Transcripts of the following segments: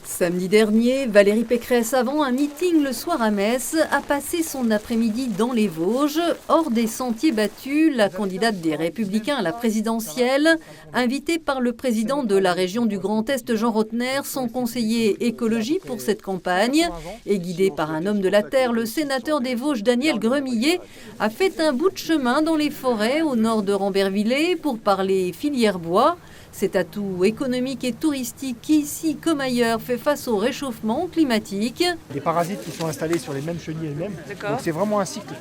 Samedi dernier, Valérie Pécresse, avant un meeting le soir à Metz, a passé son après-midi dans les Vosges. Hors des sentiers battus, la candidate des Républicains à la présidentielle, invitée par le président de la région du Grand Est, Jean Rottner, son conseiller écologie pour cette campagne, et guidée par un homme de la terre, le sénateur des Vosges, Daniel Gremillet, a fait un bout de chemin dans les forêts au nord de Rambervillers pour parler filière bois. Cet atout économique et touristique qui, ici comme ailleurs, fait face au réchauffement climatique. Des parasites qui sont installés sur les mêmes chenilles elles-mêmes. Donc c'est vraiment un cycle.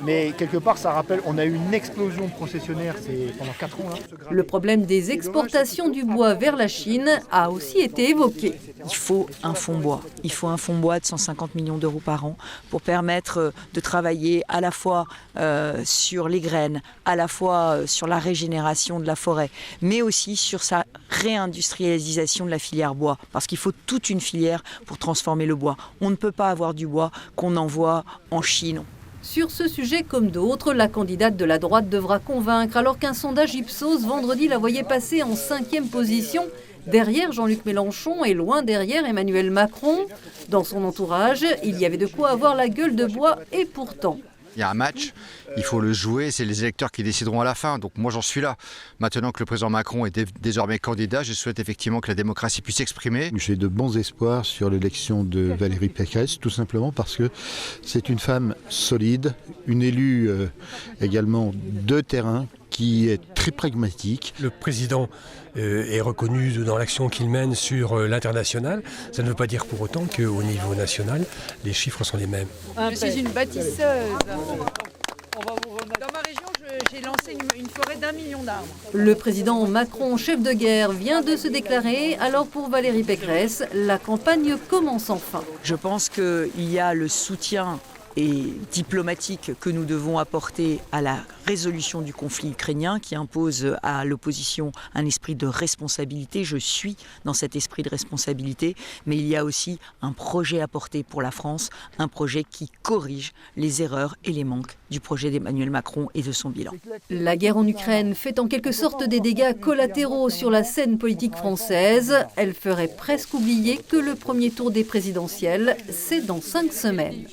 Mais quelque part, ça rappelle, on a eu une explosion processionnaire pendant 4 ans. Là. Le problème des exportations du bois vers la Chine a aussi été évoqué. Il faut un fonds bois. Il faut un fonds bois de 150 millions d'euros par an pour permettre de travailler à la fois sur les graines, à la fois sur la régénération de la forêt, mais aussi sur sa réindustrialisation de la filière bois. Parce qu'il faut toute une filière pour transformer le bois. On ne peut pas avoir du bois qu'on envoie en Chine. Sur ce sujet comme d'autres, la candidate de la droite devra convaincre, alors qu'un sondage Ipsos vendredi la voyait passer en 5e position, derrière Jean-Luc Mélenchon et loin derrière Emmanuel Macron. Dans son entourage, il y avait de quoi avoir la gueule de bois et pourtant. Il y a un match, il faut le jouer, c'est les électeurs qui décideront à la fin. Donc moi j'en suis là. Maintenant que le président Macron est désormais candidat, je souhaite effectivement que la démocratie puisse s'exprimer. J'ai de bons espoirs sur l'élection de Valérie Pécresse, tout simplement parce que c'est une femme solide, une élue également de terrain, qui est très pragmatique. Le président est reconnu dans l'action qu'il mène sur l'international. Ça ne veut pas dire pour autant qu'au niveau national, les chiffres sont les mêmes. Je suis une bâtisseuse. Dans ma région, j'ai lancé une forêt d'1 million d'arbres. Le président Macron, chef de guerre, vient de se déclarer. Alors pour Valérie Pécresse, la campagne commence enfin. Je pense qu'il y a le soutien et diplomatique que nous devons apporter à la résolution du conflit ukrainien qui impose à l'opposition un esprit de responsabilité. Je suis dans cet esprit de responsabilité, mais il y a aussi un projet à porter pour la France, un projet qui corrige les erreurs et les manques du projet d'Emmanuel Macron et de son bilan. La guerre en Ukraine fait en quelque sorte des dégâts collatéraux sur la scène politique française. Elle ferait presque oublier que le premier tour des présidentielles, c'est dans 5 semaines.